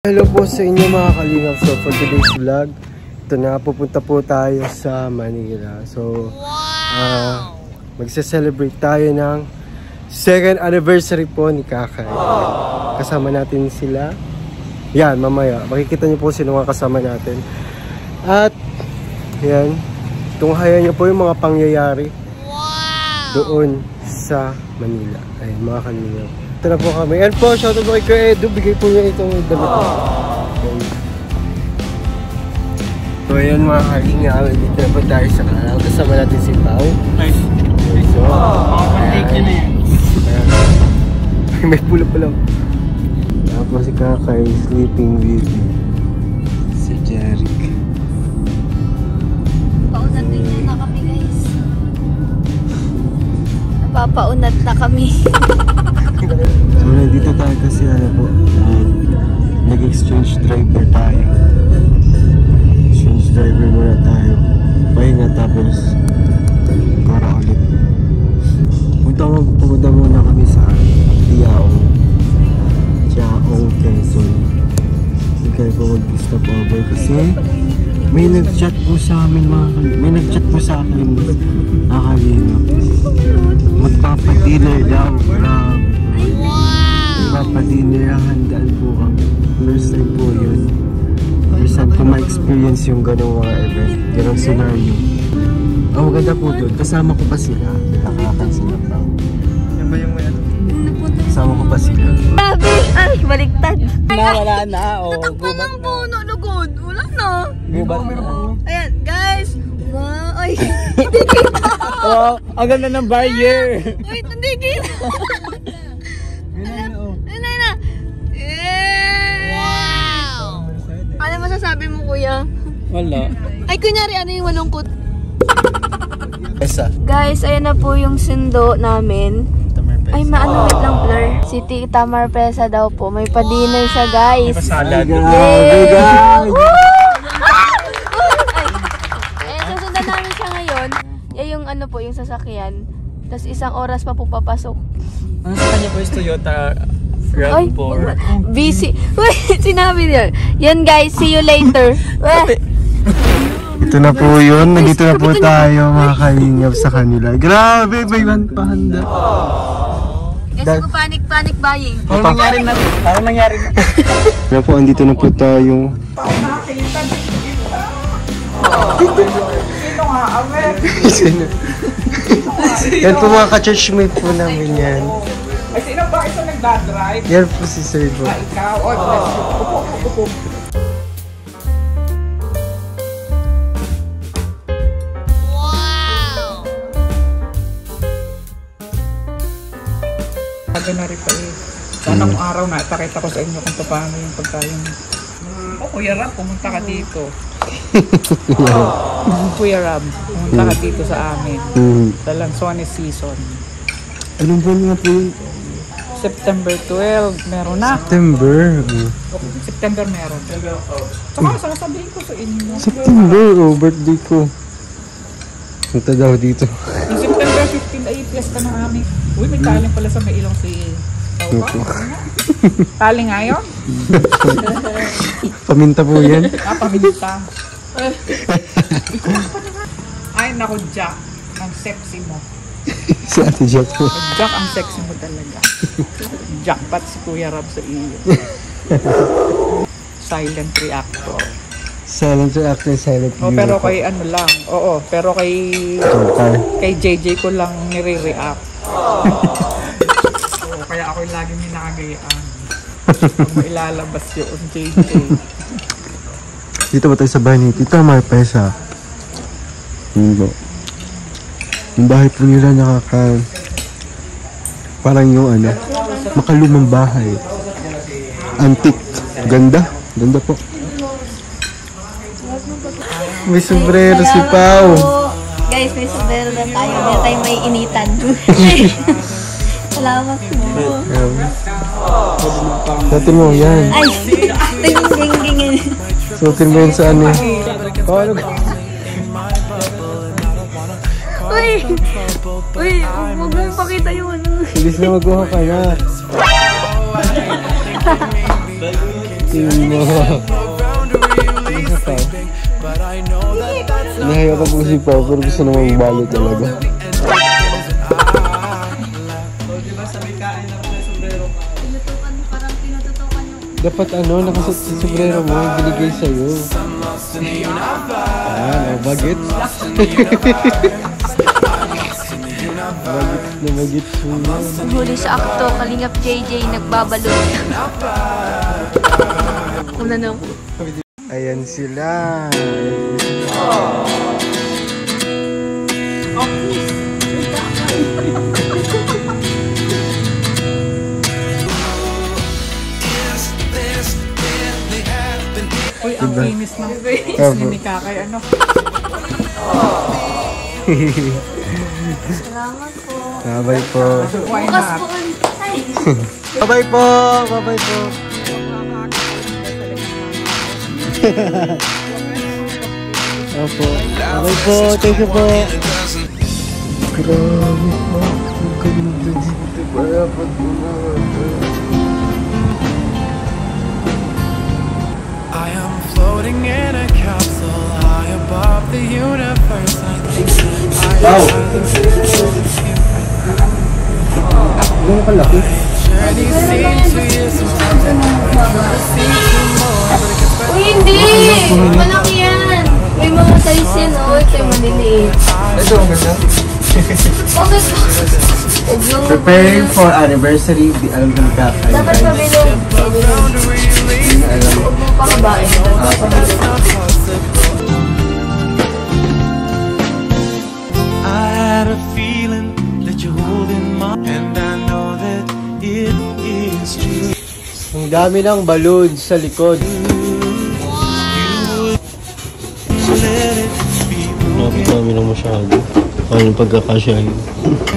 Hello po sa inyo mga kalingap. So for today's vlog, ito na, pupunta po tayo sa Manila. So magse-celebrate tayo ng 2nd anniversary po ni Kakay. Kasama natin sila. Yan, mamaya makikita niyo po sino mga kasama natin. At yan, tunghayan niyo po yung mga pangyayari doon sa Manila. Ayun mga kalingap. Ito na po kami. And po, shoutout po kay Kuya Edu. Bigay po niya itong damit ko. So ayan mga kalingap. Dito na po tayo sa kanal. Kasama natin si Pao. So, may pula-pula. Tapos si Kakay, sleeping with si Jeric. Paunat din na kami guys. Napapaunat na kami. So nandito tayo kasi po, nag-exchange driver tayo. Exchange driver muna tayo. Pahinga tapos para ulit. Pumunta muna kami sa Tiaong, Quezon. Hindi kayo po mag-stop over kasi may nag-chat po sa amin may nag-chat po sa akin nakalinap. Magpapadinner daw. Magpapadinner, handaan po kami. First time po yun. First time ko ma-experience yung ganong mga event. Ganong scenario. Ang maganda po doon, kasama ko pa sila. Nakakansila pa. Yan ba yung ano? Kasama ko pa sila. Sabi! Ay, baliktad! Wala na, o. Tatakpan ng puno, lugod. Wala na. Gubat na. Ayan, guys. Wow, ay, hindi kita. Oh, ang ganda ng barrier. Wait, hindi kita. Ayun na. Wow! Ano masasabi mo, kuya? Wala. Ay, kunyari, ano yung malungkot? Esa. Guys, ayan na po yung sindo namin. Ay, maano, wait lang, blur. Si Tita Marpesa daw po. May pa-dinner siya, guys. Salad. Yay! Ayan, susundan namin siya ngayon. Yan yung ano po, yung sasakyan. Tapos 1 oras pa po papasok. Ano sa kanya po yung Toyota Ay, RAV4? busy. Wait, sinabi niya. Yan, guys. See you later. Ito na po yun. Nandito na po tayo mga kalingap sa kanila. Grabe, may pahanda. Guys, panic buying. Parang nangyari na. Kaya po, andito na po tayo. Yan po mga ka-churchmate po namin yan. Ay, sino ba ito nagdadrive? Yan po si Sir po. Ikaw, o, bless you. Upo. Aga na rin pa eh. Sana kung araw na, ipakita ko sa inyo kung paano yung pagkain. Kuya Rab, pumunta ka dito. Kuya Rab, pumunta ka dito sa amin. Sa Lanzones season. Anong buwan nga po yun? September 12, meron na. September. September meron. Saka sasabihin ko sa inyo. September, birthday ko. Punta daw dito. Yung September 15 ay fiesta ng amin. Uy, may taling pala sa may ilong si Taupa. Taling nga yun? Paminta po yan. Paminta. Ay, naku, Jack. Ang sexy mo. Si Ate Jack po. Jack, ang sexy mo talaga. Jackpot si Kuya Rab sa iyo. Silent reactor. Silent reactor, silent viewer. Pero kay ano lang. Oo, pero kay JJ ko lang nire-react. Oo, kaya ako yung lagi may nakagayaan. Pag mailalabas yun, JJ. Dito ba tayo sa bahay ni Tita Marpesa? Hindi. Yung bahay po nila parang yung ano, makalumang bahay. Antique. Ganda po. May sombrero si Pao. Guys, may sombrero na tayo. Hindi tayo may initan. Salamat po. Suotin mo yan. Ay, ting-ting-ting. Suotin mo yan sa ano. Paano ba? Uy, huwag mo ipakita yung ano. Bilis na magkuha ka na. Tingin mo. Isa pa. Nahiya ka po si Pao, pero gusto naman magbalo talaga. Dapat nakasot sa sombrero mo, binigay sa'yo. Ayan, bagets. Bagets na bagets mo. Huli sa akto, Kalingap JJ nagbabalot. Una na po. Ayan sila. Uy, ang kinis ng face ni Kakay, ano? Salamat po. Bye-bye po. Why Bukas not? po kami. Bye-bye po. Bye-bye po. Opo. Bye-bye po. Thank you po. Grabe po. Ang ganda dito. Parapat po na. I am floating in a capsule high above the universe. I think Gano'n kalaki? journey seems to you sometimes I never see tomorrow, but it gets better. Uy, hindi! Malaki yan! May mga size yan, oh. Ito yung maliliit. Ito ang ganda. Bakit? Huwag lang. Preparing for anniversary, di alam ng kakay. Dapat pabilog. Hindi na alam. Huwag mo pakabain. Dapat pabilog. I had a feeling that you're holding my and I know that it is true. Ang dami ng balloon sa likod. Grabe kami lang masyado. Ano yung pagkakasya yun?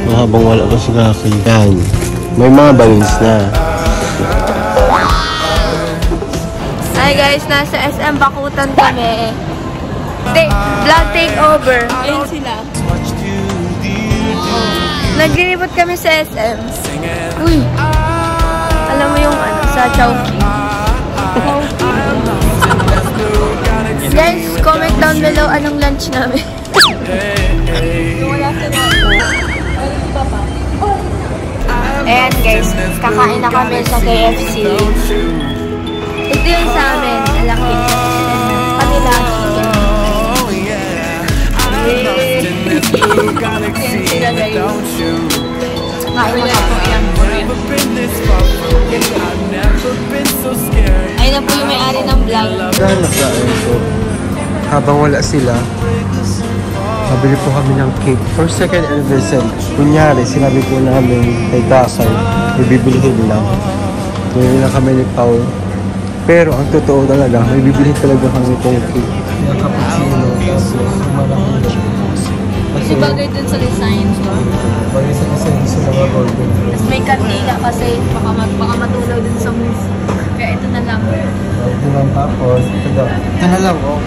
Mahabang wala ka sa kaki. Yan. May mga balloons na. Hi guys, nasa SM Bakutan kami. Vlog takeover. Ayun sila. Naglilibot kami sa SM. Uy! Alam mo yung sa Chowking. Guys, comment down below anong lunch namin. Ayan guys, kakain na kami sa KFC. Ito yung sa amin, alaki. Kanila. Ayan sila guys. Kain na po yan. Ayun na po yung may-ari ng vlog. Ganak na ito. Habang wala sila, mabili po kami ng cake for second anniversary. Kunyari, sinabi po namin kay Kakay, ibibilihin lang. Ngayon lang kami ni Pao. Pero ang totoo talaga, may bibilihin talaga kami itong cake. Yung cappuccino, tapos malaki. Kasi bagay dun sa design. Bagay sa design gusto na mag-order. Tapos may kandila kasi baka matulaw dun sa move. Kaya ito na lang. Ito lang tapos, ito daw. Ito na lang, oh.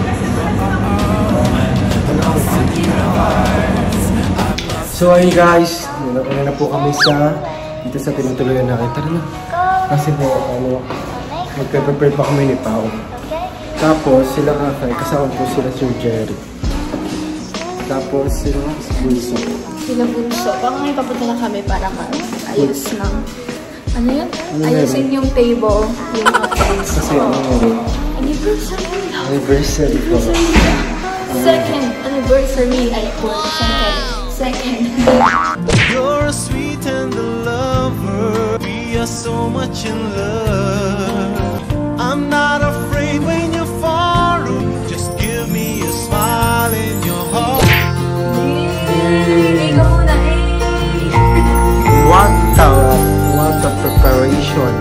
So ayun guys, una na po kami dito sa tinutuloyan natin. Tara na. Kasi po, magpe-prepare pa kami ni Pao. Tapos sila Kakay, kasama po sila Sir Jerry. Tapos sila Bunso. Sila Bunso. Baka ngayon papunta na kami para ayos ng... Ano yun? Ayusin yung table, yung mga friends. Kasi Anniversary na. anniversary po. Second anniversary. Ay po, second. You're a sweet and a lover. We are so much in love. I'm not afraid when you're far away. Just give me a smile in your heart. What a preparation.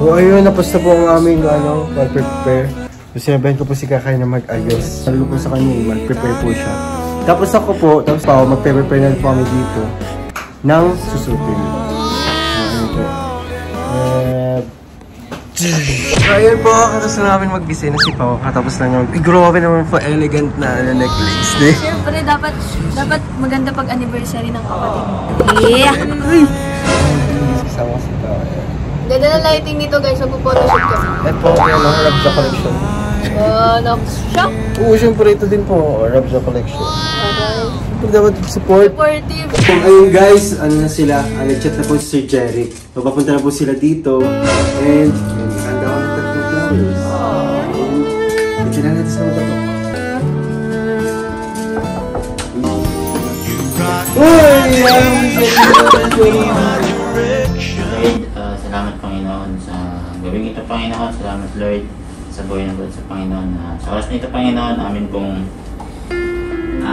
O ayun, napos na po ang aming mag-prepare. So sinabayan ko po si Kakay na mag-ayos. Sabi ko po sa kanya, mag-prepare po siya. Tapos ako po, tapos pa ako, mag-prepare na po kami dito ng susutin. Ayun po. So ayun po, katapos na namin mag-gising na si Pao. Katapos na naman, grabe naman po, elegant na necklace. Siyempre, dapat maganda pag anniversary ng kapatid. Yeah! Sasama si Pao. Ganda na lighting nito guys, magpo-photoshoot kami. At po, yan ang Rabza Collection. Nag-shop? Oo, siyempre ito din po, Rabza Collection. Siyempre dapat support. Supportive. Kung ayun guys, ano na sila, nag-chat na po si Sir Jeric. Papunta na po sila dito. And, handa ko ng tatlong flowers. Hindi na natin sa mga tato. Salamat Panginoon sa gawing ito, Panginoon. Salamat Lord sa buhay ng sa Panginoon. Sa oras nito, Panginoon, amin pong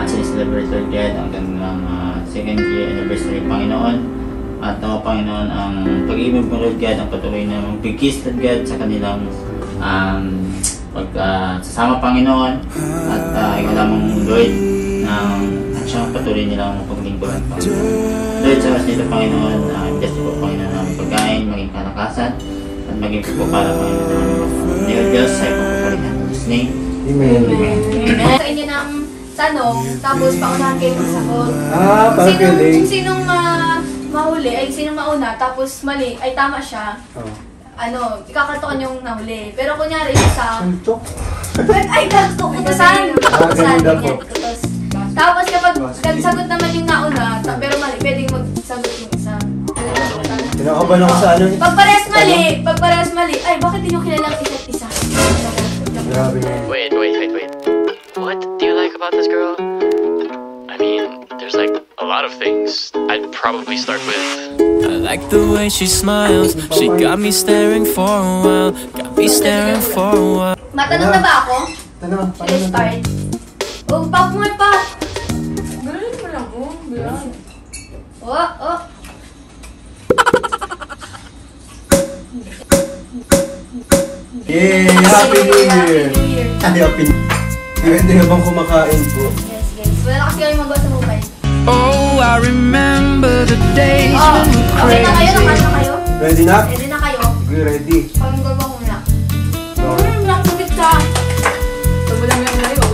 sineselebrate Lord God ang kanilang second year anniversary, Panginoon. At Panginoon, ang pag-ibig mo Lord God, ang patuloy na magbigis Lord God sa kanilang pagsasama, Panginoon. At ikaw lamang Lord at siyang patuloy nilang paglingkuran, Panginoon. Lord, sa oras nito, Panginoon, bless po, Panginoon, ang pagkain, maging kalakasan, at maging po para, Panginoon, Lord Diyos, sa ipagpapalit ng His name. Amen. Sa inyo ng tanong, tapos paunahan kayo magsagot. Parang Kung sinong mahuli, ay sinong mauna, tapos mali, ay tama siya. Ikakartokan yung nahuli. Pero kunyari, isa... Antok? Ay, kutusan! Ganda po. Tapos kapag sagot naman yung nauna, pero mali, pwedeng magsagot yung isa. Kinakabahan ako sa ano. Pag parehas mali, ay bakit di nyo kilala ang isa't isa? Grabe nga. Wait. What do you like about this girl? I mean, there's like a lot of things. I'd probably start with I like the way she smiles. She got me staring for a while. Got me staring for a while. Matanong na ba ako? Tanong, Let's start. Pop mo pa! Galing mo lang, bilang. Yay! Happy New Year! Happy New Year! Hindi na bang kumakain po? Yes, guys. Wala na kasi kayo magawa sa mobile. Oh, I remember the days when we Okay na kayo? Nakain na kayo? Ready na? Ready na kayo? We're ready. Pag-gaba ko na. Nakapit ka! Pag wala mo yung layo,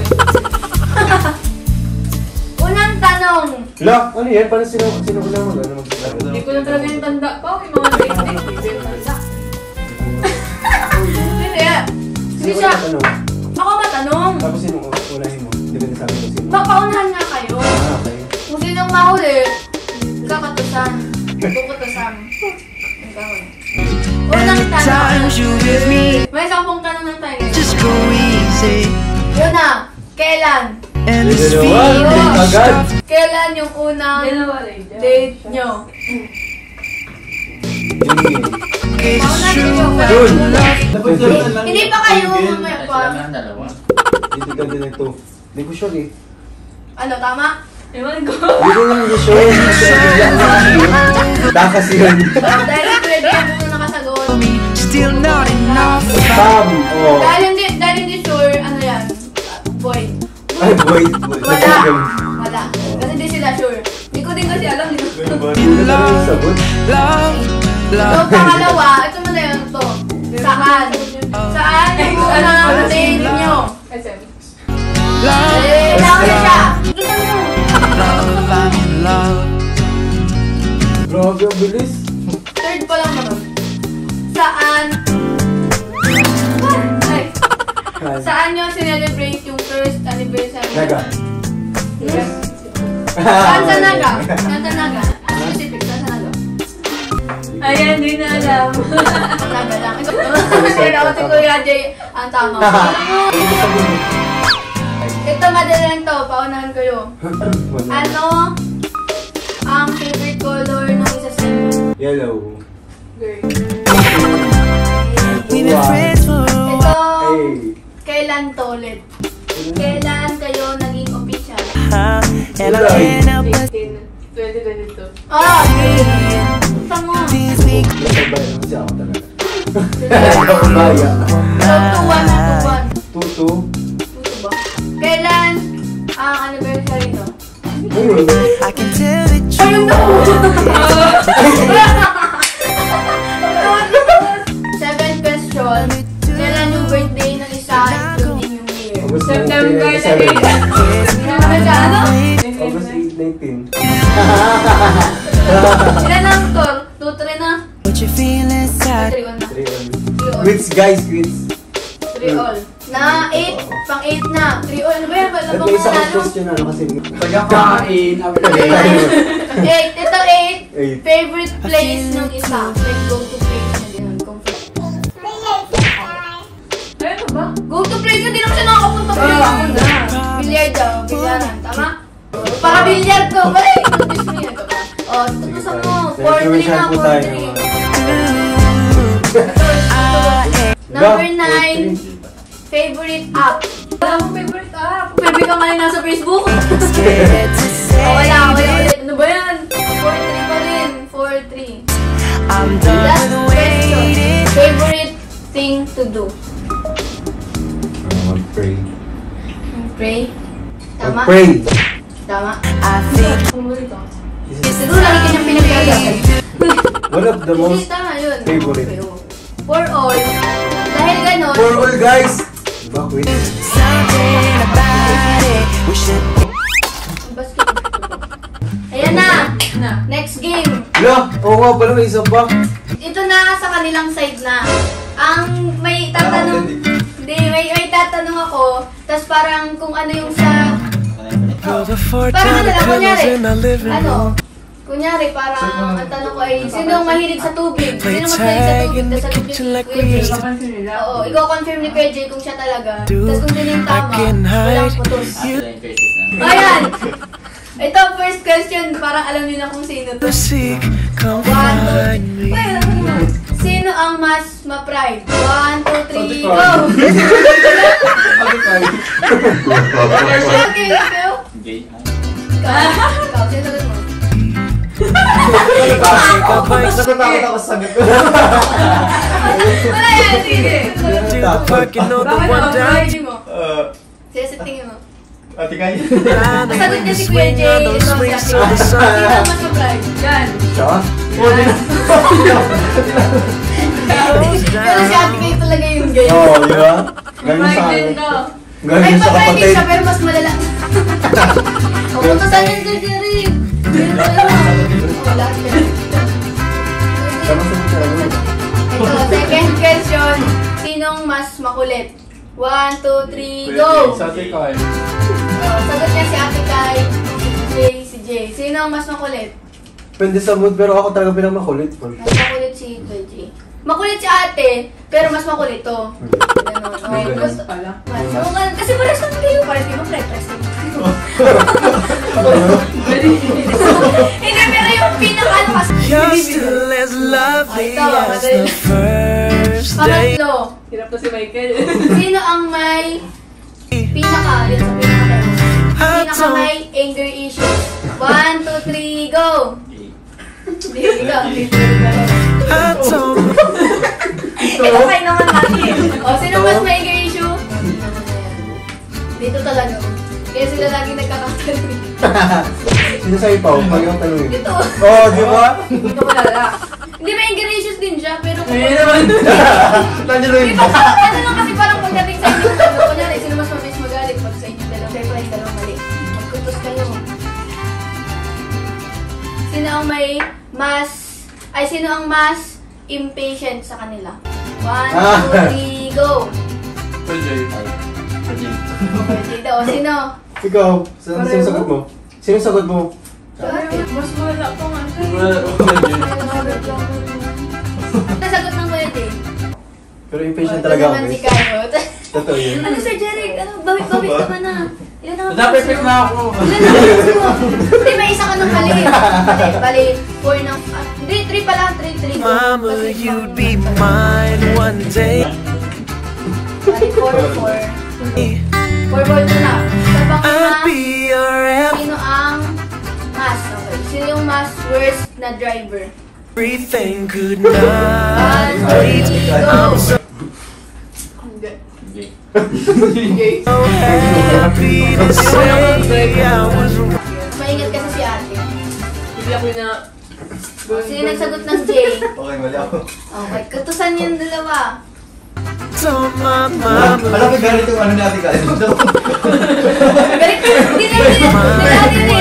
Unang tanong. Lock! Ano yan? Paano sino ulang mag-ano? Hindi ko na talaga yung tanda pa. Yung mga technique. Hindi ko tanda. Hindi. Hindi siya. Ako matanong. Tapos sino unahin mo? Depende sa akin kung sino. Paunahan nga kayo. Okay. Kung sinong mahuli, kakatusan. Kukutusan. Unang tanong. May 10 tanong ng tayo. just go easy. Yun na. Kailan? And this Agad! Kailan yung unang date nyo? Paunahan nyo. Hindi pa kayo mamaya pa. Dalawa. Dito ganda na ito. Hindi ko sure eh. Ano, tama? Ewan ko. Hindi ko lang sure. Takas yun. Dahil pwede yung muna nakasagot. still not enough. Bam! Oh. Dahil hindi sure, ano yan? Void. Ay, boy. Wala. Kasi hindi sila sure. Hindi ko din kasi alam. Love, So, pangalawa, ito mo na yun to. Saan? Saan yung unang date nyo? Kailangan na siya. Kita mo. love, I'm in love. Grabe, ang bilis. Third pa lang naman. Saan? Ay. Saan nyo sinelebrate yung first anniversary? Naga. Saan sa Naga? Saan sa Naga? Specific, saan sa Naga? Ayan, di na alam. Naga lang. Kasi ako si Kuya Jay ang tama. Ito madalang to, paunahan kayo. Ano ang favorite color ng isa sa inyo? Yellow. Girl. We've been friends for a while. Ito, Hey. kailan to ulit? Kailan kayo naging official? And I can't help but 2022. Ah, okay. Gusto mo. this week. Nasabay naman siya ako talaga. Maya. 2-1. 2-2. 2-2 ba? Kailan ang anniversary no? I can tell that Ayun na! 7th question. Kailan yung birthday ng isa including yung year? September 8. Ano? August 8, 19. Ilan na score? 2-3 na? what you feel inside. 3-1 na. 3-all. Quits guys, quits. 3-all. Na 8. Pang 8 na. 3-all. Ano ba yan? Wala At bang may isa kang manalo? question na kasi. Pagkakain, 8. Ito 8. Eight. Favorite place ng isa. Like go to place na din. Ano ba? Go to place na din naman siya nakakapunta pa rin ako na. Bilyard daw. Bilyaran. Tama? Para bilyard ko. Balik! Notice mo yan. O, tutusan mo. 4-3 na. 4-3. Number 9. Favorite app. Wala akong favorite app. Favorite ka nga yung nasa Facebook. Wala ulit. Ano ba yan? 4-3 pa rin. 4-3. Last question. Favorite thing to do? Mag-pray. Pray? Tama? Pray. Tama? Favorite ka. Siguro lagi ka niyang pinagkagasan. One of the Hindi, most tama yun. favorite. Okay, oh. For all, dahil ganon, For all guys. Diba, quits? basketball. Ayan na! Next game. La, oo nga pala, may isa pa. Ito na sa kanilang side na. Ang may tatanong... Hindi, may tatanong ako. Tapos parang kung ano yung sa... Parang ano lang, kunyari. Ano? Kunyari, parang ang tanong ko ay, sino ang mahilig sa tubig? Sino mas mahilig sa tubig? Tapos sagot ni Kuya Jay. Oo, ikaw confirm ni Kuya Jay kung siya talaga. Tapos kung sino yung tama, walang putos. Ayan! Ito, first question, parang alam niyo na kung sino to. Sino ang mas ma-pride? 1, 2, 3, go! Okay, ikaw? Ikaw, sino sagot mo? Natatakot ako sa sagot ko. Wala yan, sige. Bakit mo? Pwede mo. Sige, sa tingin mo. Ate kayo. Sagot niya si Kuya Jay, ito si Ate Kai. Sino ang mas ma-pride? Yan. Siya? Pero si Ate Kai talaga yung gay. Oo, di ba? Ganyan sa Pride din akin. daw. Ay, Ganyan sa pa-pride din kapatid. siya, pero mas malala. Pupuntasan yung Kuya Jerry. Wala siya. Ito, second question. Sinong mas makulit? 1, 2, 3, go! Sagot niya si Ate Kai, si Jay. Sino ang mas makulit? Depende sa mood, pero ako talaga bilang makulit. Mas makulit si Jay. Makulit si ate, pero mas makulit to. Ganun. Okay, gusto pala. Kasi pares naman kayo. Pares kayo mag-press. Hindi, pero yung pinaka-ano kasi. You're still as lovely as the first day. Pangatlo, Hirap na si Michael. sino ang may pinaka, yun sa pinaka may anger issues? 1, 2, 3, go! Hindi, ikaw. Ito kayo naman natin. O, sino mas may anger issue? Dito talaga. Kaya sila lagi nagkakasalit. Sino sa ipaw? Pag yung tanongin. Dito. Oo, di ba? Dito malala. Hindi, may anger issues din siya, pero kung... Nandiyan na Di ba parang ano lang kasi parang pagdating sa inyo, ano, kunyari, sino mas mabilis magalit pag sa inyo dalawa, kayo pa yung dalawang mali. Magkutos kayo. Sino ang may mas, sino ang mas impatient sa kanila? 1, 2, 3, go! Pwede daw. Sino? Ikaw, sino sagot mo? Sino sagot mo? Mas wala pa nga siya. Nasagot ng pwede. Pero impatient talaga ako. Ito naman si Kayo. Totoo yun. Ano Sir Jeric? Ano? Bawit naman na. Ilan na? Perfect na ako. Ilan na? Hindi, may isa ka ng mali. Bali, 4 na. Hindi, 3 pala. 3. Mama, you'd be mine one day. Bali, 4. 4 na. Sa I'd pangima, be your sino ang mas? Okay. Sino yung mas worst na driver? everything good night. 1, wait. I'm so happy to say I was Maingat kasi si ate. Hindi ako na... Sino nagsagot ng J? Okay, mali ako. Okay, katusan yung dalawa. on my mind. Alam mo, galit yung ano natin ka. Galit ko, hindi na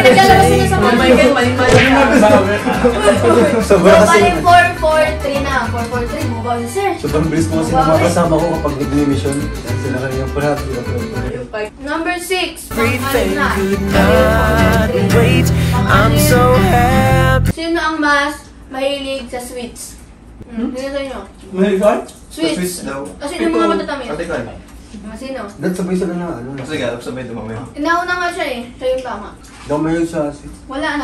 naglalabas na sa mga. Michael, mali-mali ka. So, bali 4-4-3 na. 4-4-3, mobile si sir. Sobrang bilis ko kasi nakakasama ko kapag nag-mission. Dahil sila kanina parati. Number 6. Everything could not wait. I'm so happy. Sino ang mas mahilig sa sweets? Sino sa inyo? Mahilig ka? Sweets. Sweets daw. Kasi yung mga matatamis. Ate ka. Sino? Dahil sabay sila na ano. Sige, sabay dumamaya. Inauna nga siya eh. Siya yung tama. Daw may sa Wala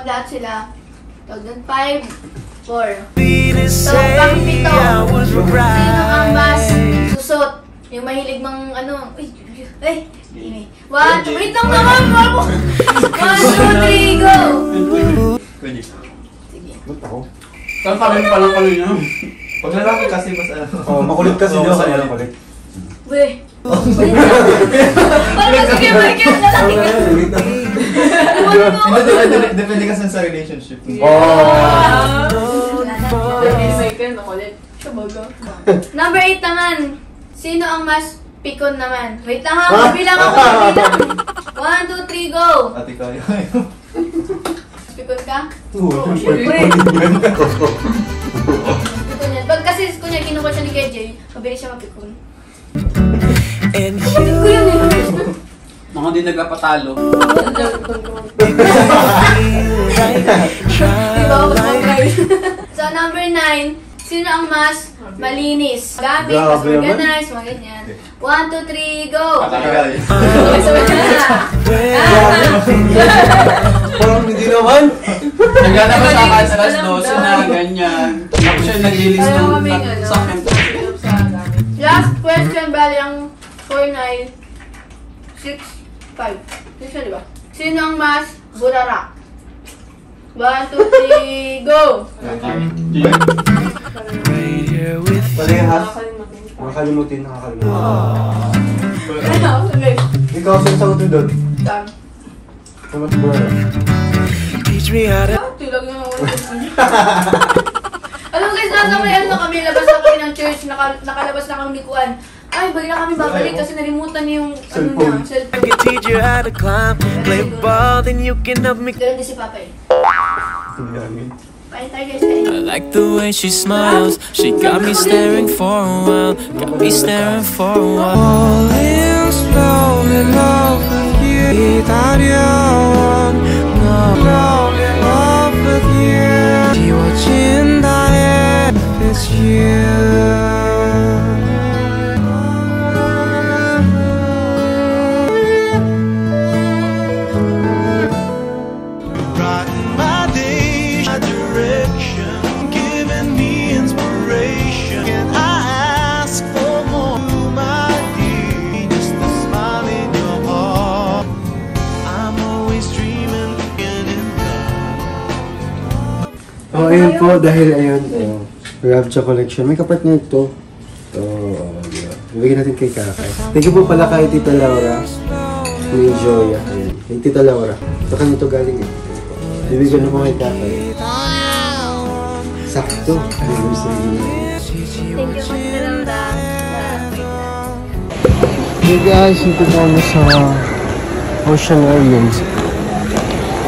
lahat sila. Tawag 5, 4. So, Say pang-pito. I was Sino ang mas right. susot? Yung mahilig mang ano. Ay, One, two, wait lang naman! 1, 2, 3, go! Pwede. Sige. Ba't ako? Saan pa rin palang kaloy na? Pag lalaki kasi mas ano. Oh, makulit kasi daw kaya makulit. Weh. Parang sige, Michael, lalaki ka. Depende kasi sa relationship. Michael, makulit. Number 8 naman. Sino ang mas pikon naman? Wait lang ha, mabilang ako, mabilang. 1, 2, 3, go! Ate ka. Pikon ka? Oo, Siyempre. Pikon yan. Pag kasi kunya kinuha siya ni KJ, mabilis siya mapikon. And Kapatid ko yun eh. Mga di nagkapatalo. Diba? So number 9, sino ang mas malinis? Gamit, mas Grabe naman. organized, mga ganyan. 1, 2, 3, go! Ate ka. Sabay na. Parang hindi naman. Nagana ba sa akin sa last 12 na ganyan. Ako siya naglilis Ayaw ng kami sa akin. Last question, bali ang 4, 9, 6, 5. Sino siya, diba? Sino ang mas burara? 1, 2, 3, go! right here with Parehas. Nakakalimutin. Okay. Ikaw, saan sa uto doon? Done. Kamat ba? teach me how to Tulag na ako. Alam mo guys, nasa ano kami, labas na kami ng church, nakalabas na kami ni Kuan. Ay, balik na kami babalik kasi nalimutan niya yung ano niya, I cellphone. can teach you how to climb, play ball, then you can help me. Ganun din si Papa eh. Pain tayo guys I like the way she smiles. She got me staring for a while. Got me staring for a while. Falling slowly in love with you. Without you, no. Slowly in love with you. She watching that it's you. Brighten my day, my direction, giving me inspiration. Can I ask for more, my dear? Just a smile in your heart. I'm always dreaming, looking in love. Oh, ayun po, dahil ayun, Ravcha Collection. May kapat niya ito. Diba? Ibigay natin kay Kakay. Thank you po pala kay Tita Laura. Ni Joya. Ayun. Kay Tita Laura. Ito kanito galing eh. Ibigay na po kay Kakay. Sakto. Thank you po sa Laura. Hey guys, ito po kami sa Ocean Islands.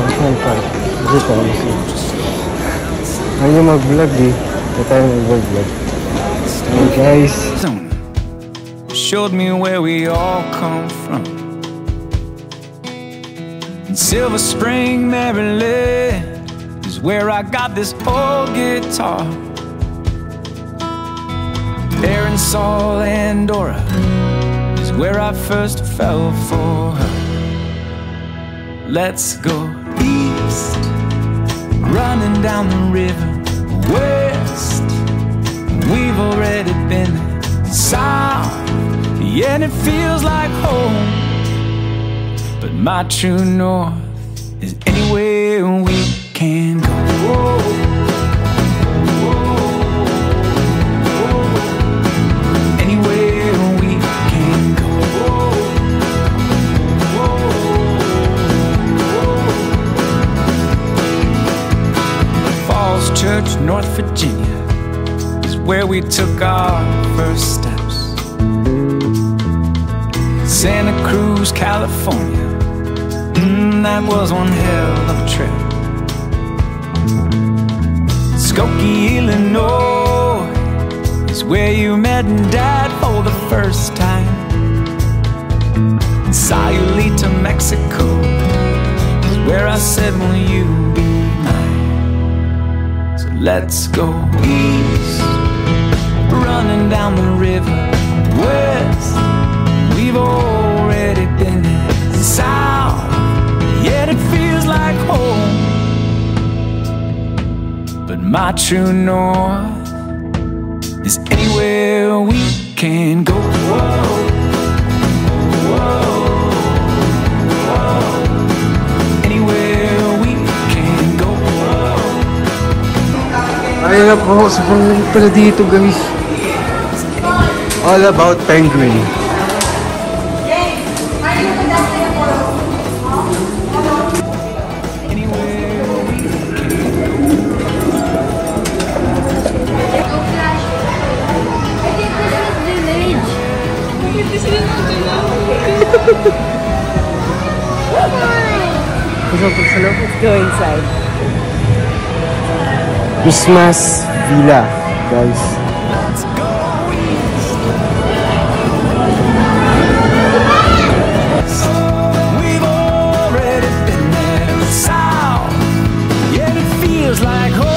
Ocean Park. Dito po kami sa ayaw mag-vlog eh. Ito tayo mag-vlog. Hey guys. Showed me where we all come from. In Silver Spring, Maryland is where I got this old guitar. Aaron, Saul, and Dora is where I first fell for her. Let's go east, running down the river. West, we've already been south, yeah, and it feels like home. But my true north is anywhere we can go. Virginia is where we took our first steps. Santa Cruz, California, that was one hell of a trip. Skokie, Illinois is where you met Dad for the first time. Sayulita, Mexico is where I said, will you be mine? So let's go east, running down the river. West, we've already been there. South, yet it feels like home. But my true north is anywhere we can go. Whoa. Ayun na po, sobrang pala dito guys. All about penguin. Let's go inside. Christmas Villa, guys. We've already been there. South, yeah, it feels like home.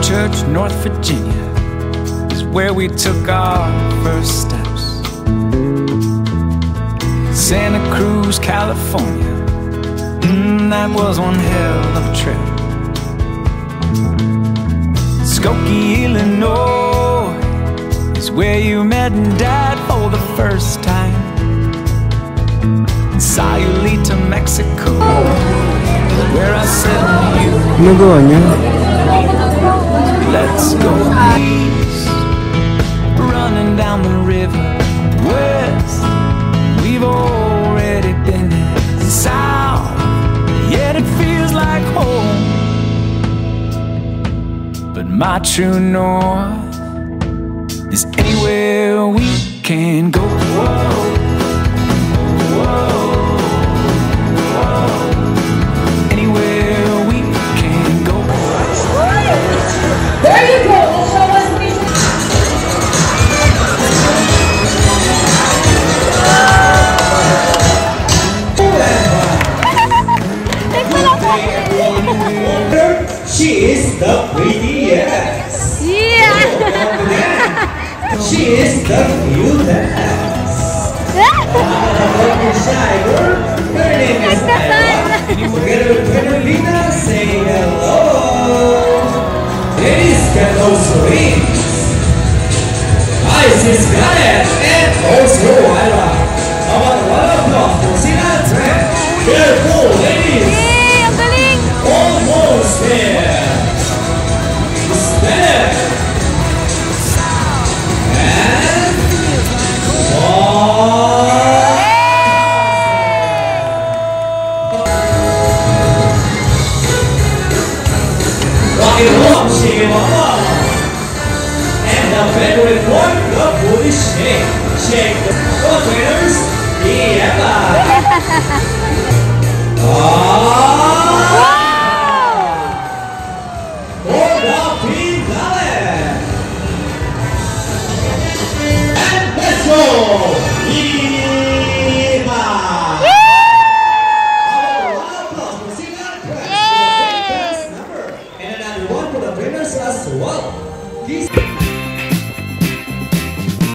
Church, North Virginia is where we took our first steps. Santa Cruz, California, that was one hell of a trip. Skokie, Illinois is where you met Dad for the first time. Sayulita, Mexico is where I said you. Nagawa niya. Let's go east, running down the river. West, we've already been there. South, yet it feels like home. But my true north is anywhere we can go. Whoa. She is the prettiest. Yeah. She is the cutest. Shy girl. Her name is Ella. Together with Fernandina, say hello. Ladies, get those rings. Ice is Scarlett and also Ella. About one o'clock, Rosina Trent. Careful, ladies. Almost there. Stand. And rock it along, shake it up. And the favorite one, the booty shake. Shake the winners, the Emma.